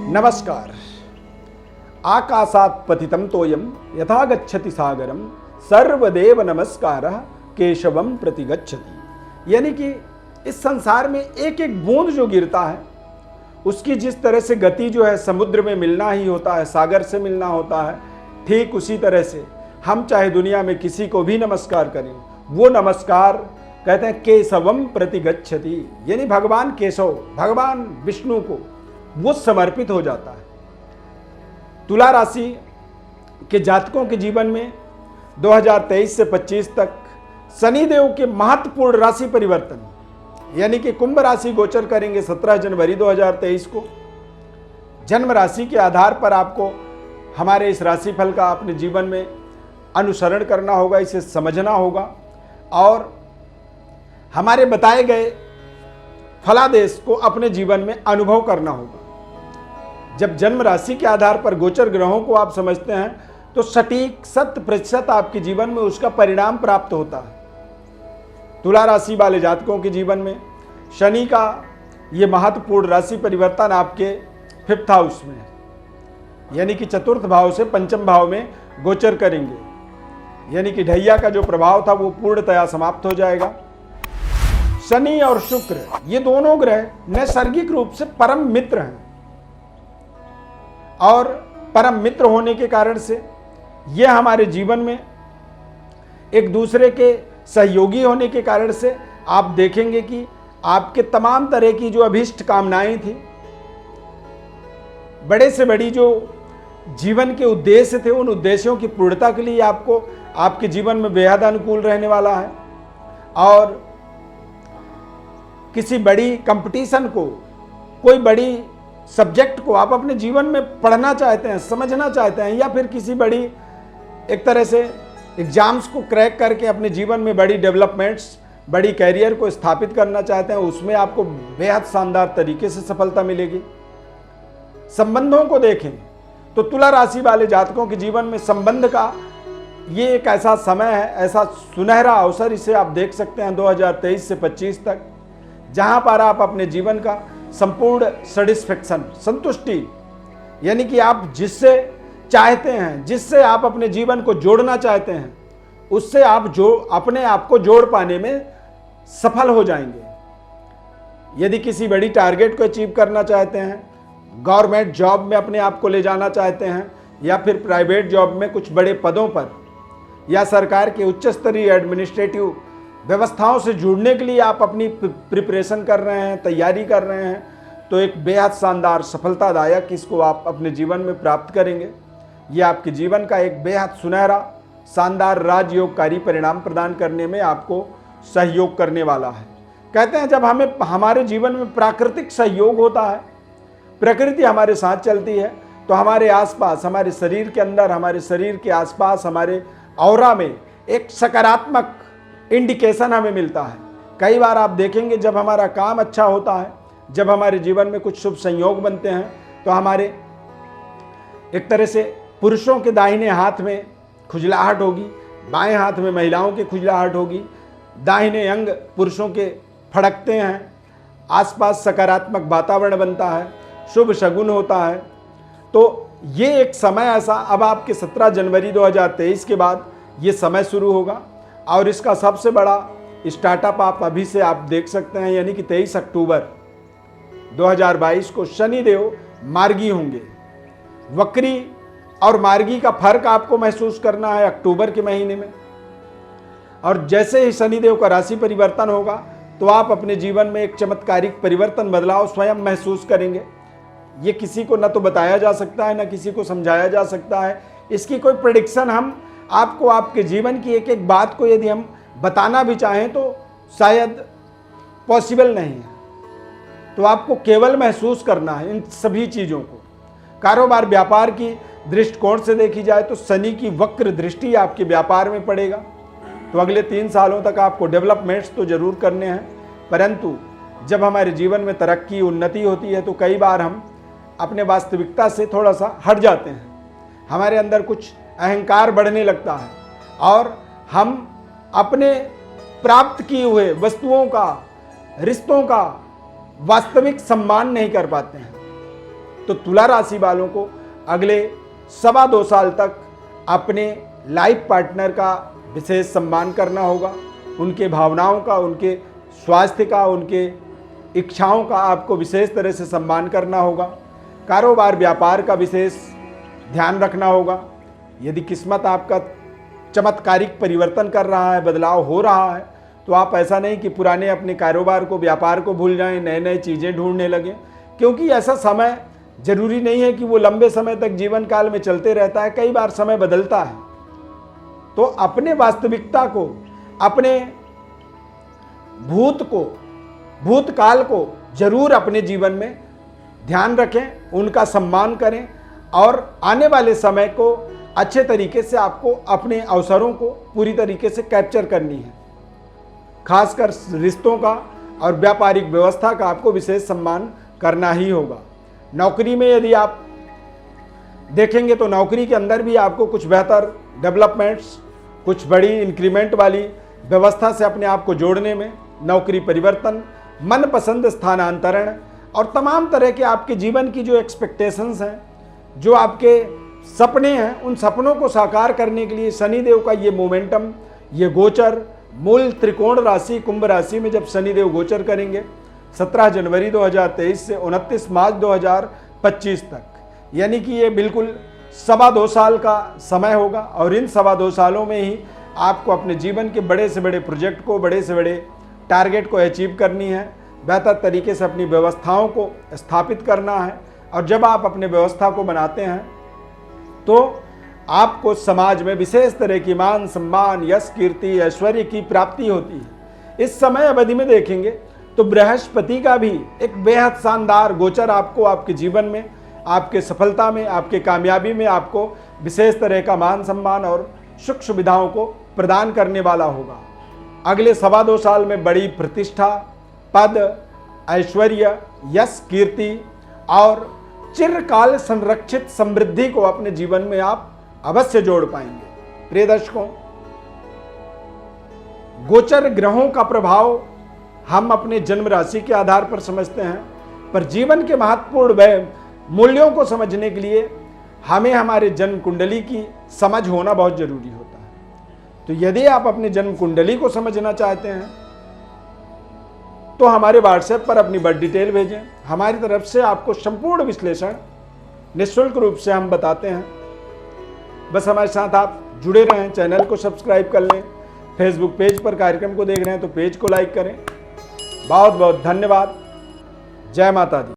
नमस्कार। आकाशात् पतितं तोयं यथा गच्छति सागरम सर्वदेव नमस्कारः केशवम प्रति गच्छति। यानी कि इस संसार में एक एक बूंद जो गिरता है उसकी जिस तरह से गति जो है समुद्र में मिलना ही होता है, सागर से मिलना होता है, ठीक उसी तरह से हम चाहे दुनिया में किसी को भी नमस्कार करें, वो नमस्कार कहते हैं केशवम प्रति गच्छति, यानी भगवान केशव, भगवान विष्णु को वो समर्पित हो जाता है। तुला राशि के जातकों के जीवन में 2023 से 25 तक शनिदेव के महत्वपूर्ण राशि परिवर्तन यानी कि कुंभ राशि गोचर करेंगे 17 जनवरी 2023 को। जन्म राशि के आधार पर आपको हमारे इस राशिफल का अपने जीवन में अनुसरण करना होगा, इसे समझना होगा और हमारे बताए गए फलादेश को अपने जीवन में अनुभव करना होगा। जब जन्म राशि के आधार पर गोचर ग्रहों को आप समझते हैं तो सटीक 100% आपके जीवन में उसका परिणाम प्राप्त होता है। तुला राशि वाले जातकों के जीवन में शनि का ये महत्वपूर्ण राशि परिवर्तन आपके 5th हाउस में है, यानी कि चतुर्थ भाव से पंचम भाव में गोचर करेंगे, यानी कि ढैया का जो प्रभाव था वो पूर्णतया समाप्त हो जाएगा। शनि और शुक्र ये दोनों ग्रह नैसर्गिक रूप से परम मित्र हैं और परम मित्र होने के कारण से ये हमारे जीवन में एक दूसरे के सहयोगी होने के कारण से आप देखेंगे कि आपके तमाम तरह की जो अभीष्ट कामनाएं थी, बड़े से बड़ी जो जीवन के उद्देश्य थे, उन उद्देश्यों की पूर्णता के लिए आपको आपके जीवन में बेहद अनुकूल रहने वाला है। और किसी बड़ी कंपटीशन को, कोई बड़ी सब्जेक्ट को आप अपने जीवन में पढ़ना चाहते हैं, समझना चाहते हैं, या फिर किसी बड़ी एक तरह से एग्जाम्स को क्रैक करके अपने जीवन में बड़ी डेवलपमेंट्स, बड़ी कैरियर को स्थापित करना चाहते हैं, उसमें आपको बेहद शानदार तरीके से सफलता मिलेगी। संबंधों को देखें तो तुला राशि वाले जातकों के जीवन में संबंध का ये एक ऐसा समय है, ऐसा सुनहरा अवसर, इसे आप देख सकते हैं 2023 से 25 तक, जहां पर आप अपने जीवन का संपूर्ण सेटिस्फेक्शन, संतुष्टि, यानी कि आप जिससे चाहते हैं, जिससे आप अपने जीवन को जोड़ना चाहते हैं, उससे आप जो अपने आप को जोड़ पाने में सफल हो जाएंगे। यदि किसी बड़ी टारगेट को अचीव करना चाहते हैं, गवर्नमेंट जॉब में अपने आप को ले जाना चाहते हैं, या फिर प्राइवेट जॉब में कुछ बड़े पदों पर, या सरकार के उच्च स्तरीय एडमिनिस्ट्रेटिव व्यवस्थाओं से जुड़ने के लिए आप अपनी प्रिपरेशन कर रहे हैं, तैयारी कर रहे हैं, तो एक बेहद शानदार सफलतादायक इसको आप अपने जीवन में प्राप्त करेंगे। ये आपके जीवन का एक बेहद सुनहरा शानदार राजयोगकारी परिणाम प्रदान करने में आपको सहयोग करने वाला है। कहते हैं जब हमें हमारे जीवन में प्राकृतिक सहयोग होता है, प्रकृति हमारे साथ चलती है, तो हमारे आसपास, हमारे शरीर के अंदर, हमारे शरीर के आसपास, हमारे ऑरा में एक सकारात्मक इंडिकेशन हमें मिलता है। कई बार आप देखेंगे जब हमारा काम अच्छा होता है, जब हमारे जीवन में कुछ शुभ संयोग बनते हैं, तो हमारे एक तरह से पुरुषों के दाहिने हाथ में खुजलाहट होगी, बाएं हाथ में महिलाओं की खुजलाहट होगी, दाहिने अंग पुरुषों के फड़कते हैं, आसपास सकारात्मक वातावरण बनता है, शुभ शगुन होता है। तो ये एक समय ऐसा अब आपके 17 जनवरी 2023 के बाद ये समय शुरू होगा और इसका सबसे बड़ा स्टार्टअप आप अभी से आप देख सकते हैं, यानी कि 23 अक्टूबर 2022 को शनिदेव मार्गी होंगे। वक्री और मार्गी का फर्क आपको महसूस करना है अक्टूबर के महीने में, और जैसे ही शनिदेव का राशि परिवर्तन होगा तो आप अपने जीवन में एक चमत्कारिक परिवर्तन, बदलाव स्वयं महसूस करेंगे। ये किसी को न तो बताया जा सकता है, न किसी को समझाया जा सकता है। इसकी कोई प्रेडिक्शन हम आपको आपके जीवन की एक एक बात को यदि हम बताना भी चाहें तो शायद पॉसिबल नहीं है। तो आपको केवल महसूस करना है इन सभी चीज़ों को। कारोबार व्यापार की दृष्टिकोण से देखी जाए तो शनि की वक्र दृष्टि आपके व्यापार में पड़ेगा, तो अगले 3 सालों तक आपको डेवलपमेंट्स तो जरूर करने हैं, परंतु जब हमारे जीवन में तरक्की, उन्नति होती है तो कई बार हम अपने वास्तविकता से थोड़ा सा हट जाते हैं, हमारे अंदर कुछ अहंकार बढ़ने लगता है और हम अपने प्राप्त किए हुए वस्तुओं का, रिश्तों का वास्तविक सम्मान नहीं कर पाते हैं। तो तुला राशि वालों को अगले 2.25 साल तक अपने लाइफ पार्टनर का विशेष सम्मान करना होगा। उनके भावनाओं का, उनके स्वास्थ्य का, उनके इच्छाओं का आपको विशेष तरह से सम्मान करना होगा। कारोबार व्यापार का विशेष ध्यान रखना होगा। यदि किस्मत आपका चमत्कारिक परिवर्तन कर रहा है, बदलाव हो रहा है, तो आप ऐसा नहीं कि पुराने अपने कारोबार को, व्यापार को भूल जाएं, नए नए चीज़ें ढूंढने लगें, क्योंकि ऐसा समय जरूरी नहीं है कि वो लंबे समय तक जीवन काल में चलते रहता है। कई बार समय बदलता है। तो अपने वास्तविकता को, अपने भूतकाल को जरूर अपने जीवन में ध्यान रखें, उनका सम्मान करें और आने वाले समय को अच्छे तरीके से आपको अपने अवसरों को पूरी तरीके से कैप्चर करनी है। खासकर रिश्तों का और व्यापारिक व्यवस्था का आपको विशेष सम्मान करना ही होगा। नौकरी में यदि आप देखेंगे तो नौकरी के अंदर भी आपको कुछ बेहतर डेवलपमेंट्स, कुछ बड़ी इंक्रीमेंट वाली व्यवस्था से अपने आप को जोड़ने में, नौकरी परिवर्तन, मनपसंद स्थानांतरण और तमाम तरह के आपके जीवन की जो एक्सपेक्टेशंस हैं, जो आपके सपने हैं, उन सपनों को साकार करने के लिए शनिदेव का ये मोमेंटम, ये गोचर मूल त्रिकोण राशि कुंभ राशि में जब शनिदेव गोचर करेंगे 17 जनवरी 2023 से 29 मार्च 2025 तक, यानी कि ये बिल्कुल 2.25 साल का समय होगा। और इन 2.25 सालों में ही आपको अपने जीवन के बड़े से बड़े प्रोजेक्ट को, बड़े से बड़े टारगेट को अचीव करनी है, बेहतर तरीके से अपनी व्यवस्थाओं को स्थापित करना है। और जब आप अपने व्यवस्था को बनाते हैं तो आपको समाज में विशेष तरह की मान सम्मान, यश, कीर्ति, ऐश्वर्य की प्राप्ति होती है। इस समय अवधि में देखेंगे तो बृहस्पति का भी एक बेहद शानदार गोचर आपको आपके जीवन में, आपके सफलता में, आपके कामयाबी में आपको विशेष तरह का मान सम्मान और सुख सुविधाओं को प्रदान करने वाला होगा। अगले 2.25 साल में बड़ी प्रतिष्ठा, पद, ऐश्वर्य, यश, कीर्ति और चिरकाल संरक्षित समृद्धि को अपने जीवन में आप अवश्य जोड़ पाएंगे। प्रिय दर्शकों, गोचर ग्रहों का प्रभाव हम अपने जन्म राशि के आधार पर समझते हैं, पर जीवन के महत्वपूर्ण मूल्यों को समझने के लिए हमें हमारे जन्म कुंडली की समझ होना बहुत जरूरी होता है। तो यदि आप अपने जन्म कुंडली को समझना चाहते हैं तो हमारे व्हाट्सएप पर अपनी बर्थ डिटेल भेजें। हमारी तरफ से आपको संपूर्ण विश्लेषण निःशुल्क रूप से हम बताते हैं। बस हमारे साथ आप जुड़े रहें, चैनल को सब्सक्राइब कर लें। फेसबुक पेज पर कार्यक्रम को देख रहे हैं तो पेज को लाइक करें। बहुत बहुत धन्यवाद। जय माता दी।